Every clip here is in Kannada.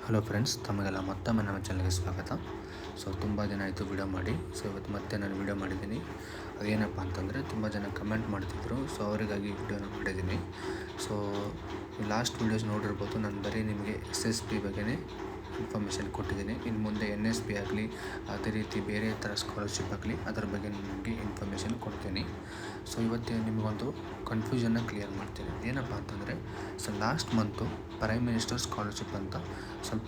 ಹಲೋ ಫ್ರೆಂಡ್ಸ್, ತಮಗೆಲ್ಲ ಮತ್ತೊಮ್ಮೆ ನಮ್ಮ ಚಾನಲ್ಗೆ ಸ್ವಾಗತ. ತುಂಬ ದಿನ ಆಯಿತು ವಿಡಿಯೋ ಮಾಡಿ. ಇವತ್ತು ಮತ್ತೆ ನಾನು ವಿಡಿಯೋ ಮಾಡಿದ್ದೀನಿ. ಅದೇನಪ್ಪ ಅಂತಂದರೆ ತುಂಬ ಜನ ಕಮೆಂಟ್ ಮಾಡ್ತಿದ್ರು. ಅವರಿಗಾಗಿ ವಿಡಿಯೋನ ಮಾಡಿದ್ದೀನಿ. ಲಾಸ್ಟ್ ವೀಡಿಯೋಸ್ ನೋಡಿರ್ಬೋದು. ನಾನು ಬರೀ ನಿಮಗೆ SSP ಬಗ್ಗೆನೇ ಇನ್ಫಾರ್ಮೇಷನ್ ಕೊಟ್ಟಿದ್ದೀನಿ. ಇನ್ನು ಮುಂದೆ NSP ಆಗಲಿ, ಅದೇ ರೀತಿ ಬೇರೆ ಥರ ಸ್ಕಾಲರ್ಶಿಪ್ ಆಗಲಿ, ಅದರ ಬಗ್ಗೆ ನಿಮಗೆ ಇನ್ಫಾರ್ಮೇಷನ್ ಕೊಡ್ತೀನಿ. ಇವತ್ತು ನಿಮಗೊಂದು ಕನ್ಫ್ಯೂಷನ್ನ ಕ್ಲಿಯರ್ ಮಾಡ್ತೀನಿ. ಏನಪ್ಪ ಅಂತಂದರೆ last month prime minister scholarship ಅಂತ ಸ್ವಲ್ಪ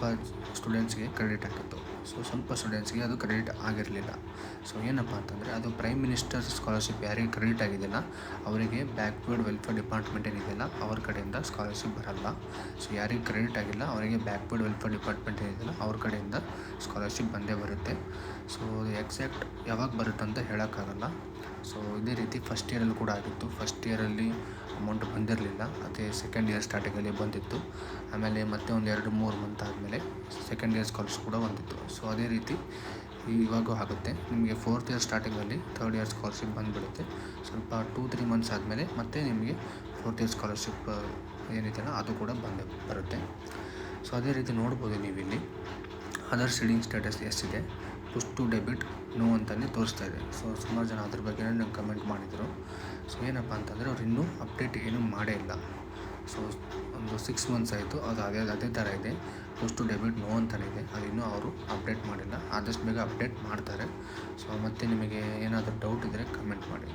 ಸ್ಟೂಡೆಂಟ್ಸ್ಗೆ ಕ್ರೆಡಿಟ್ ಆಗಿತ್ತು. ಸ್ವಲ್ಪ ಸ್ಟೂಡೆಂಟ್ಸ್ಗೆ ಅದು ಕ್ರೆಡಿಟ್ ಆಗಿರಲಿಲ್ಲ. ಏನಪ್ಪ ಅಂತಂದರೆ ಅದು ಪ್ರೈಮ್ ಮಿನಿಸ್ಟರ್ ಸ್ಕಾಲರ್ಶಿಪ್ ಯಾರಿಗೆ ಕ್ರೆಡಿಟ್ ಆಗಿದೆಯಲ್ಲ ಅವರಿಗೆ ಬ್ಯಾಕ್ವರ್ಡ್ ವೆಲ್ಫೇರ್ ಡಿಪಾರ್ಟ್ಮೆಂಟ್ ಏನಿದೆಯಲ್ಲ ಅವ್ರ ಕಡೆಯಿಂದ ಸ್ಕಾಲರ್ಶಿಪ್ ಬರಲ್ಲ. ಯಾರಿಗೆ ಕ್ರೆಡಿಟ್ ಆಗಿಲ್ಲ ಅವರಿಗೆ ಬ್ಯಾಕ್ವರ್ಡ್ ವೆಲ್ಫೇರ್ ಡಿಪಾರ್ಟ್ಮೆಂಟ್ ಏನಿದೆಯಲ್ಲ ಅವ್ರ ಕಡೆಯಿಂದ ಸ್ಕಾಲರ್ಶಿಪ್ ಬಂದೇ ಬರುತ್ತೆ. ಎಕ್ಸಾಕ್ಟ್ ಯಾವಾಗ ಬರುತ್ತೆ ಅಂತ ಹೇಳೋಕ್ಕಾಗಲ್ಲ. ಇದೇ ರೀತಿ ಫಸ್ಟ್ ಇಯರಲ್ಲಿ ಕೂಡ ಆಗಿತ್ತು. ಫಸ್ಟ್ ಇಯರಲ್ಲಿ ಅಮೌಂಟ್ ಬಂದಿರಲಿಲ್ಲ. ಅದೇ ಸೆಕೆಂಡ್ ಇಯರ್ ಸ್ಟಾರ್ಟಿಂಗಲ್ಲಿ ಬಂದಿತ್ತು. ಆಮೇಲೆ ಮತ್ತೆ ಒಂದು 2-3 ಮಂತ್ ಆದಮೇಲೆ ಸೆಕೆಂಡ್ ಇಯರ್ ಸ್ಕಾಲರ್ಶಿಪ್ ಕೂಡ ಬಂದಿತ್ತು. ಅದೇ ರೀತಿ ಇವಾಗೂ ಆಗುತ್ತೆ. ನಿಮಗೆ 4th ಇಯರ್ ಸ್ಟಾರ್ಟಿಂಗಲ್ಲಿ 3rd ಇಯರ್ ಸ್ಕಾಲರ್ಶಿಪ್ ಬಂದುಬಿಡುತ್ತೆ. ಸ್ವಲ್ಪ 2-3 ಮಂತ್ಸ್ ಆದಮೇಲೆ ಮತ್ತೆ ನಿಮಗೆ 4th ಇಯರ್ ಸ್ಕಾಲರ್ಶಿಪ್ ಏನಿದೆಯಲ್ಲ ಅದು ಕೂಡ ಬರುತ್ತೆ. ಅದೇ ರೀತಿ ನೋಡ್ಬೋದು ನೀವಿಲ್ಲಿ ಅದರ್ ಸೀಡಿಂಗ್ ಸ್ಟೇಟಸ್ ಎಷ್ಟಿದೆ, ಪುಷ್ ಟು ಡೆಬಿಟ್ ನೋ ಅಂತಲೇ ತೋರಿಸ್ತಾ ಇದೆ. ಸುಮಾರು ಜನ ಅದ್ರ ಬಗ್ಗೆ ನಂಗೆ ಕಮೆಂಟ್ ಮಾಡಿದರು. ಏನಪ್ಪ ಅಂತಂದರೆ ಅವ್ರು ಇನ್ನೂ ಅಪ್ಡೇಟ್ ಏನೂ ಮಾಡೇ ಇಲ್ಲ. ಒಂದು 6 ಮಂತ್ಸ್ ಆಯಿತು. ಅದು ಅದೇ ಥರ ಇದೆ. ಪುಷ್ ಟು ಡೆಬಿಟ್ ನೋ ಅಂತಲೇ ಇದೆ. ಅದು ಇನ್ನೂ ಅವರು ಅಪ್ಡೇಟ್ ಮಾಡಿಲ್ಲ. ಆದಷ್ಟು ಬೇಗ ಅಪ್ಡೇಟ್ ಮಾಡ್ತಾರೆ. ಮತ್ತೆ ನಿಮಗೆ ಏನಾದರೂ ಡೌಟ್ ಇದ್ದರೆ ಕಮೆಂಟ್ ಮಾಡಿ.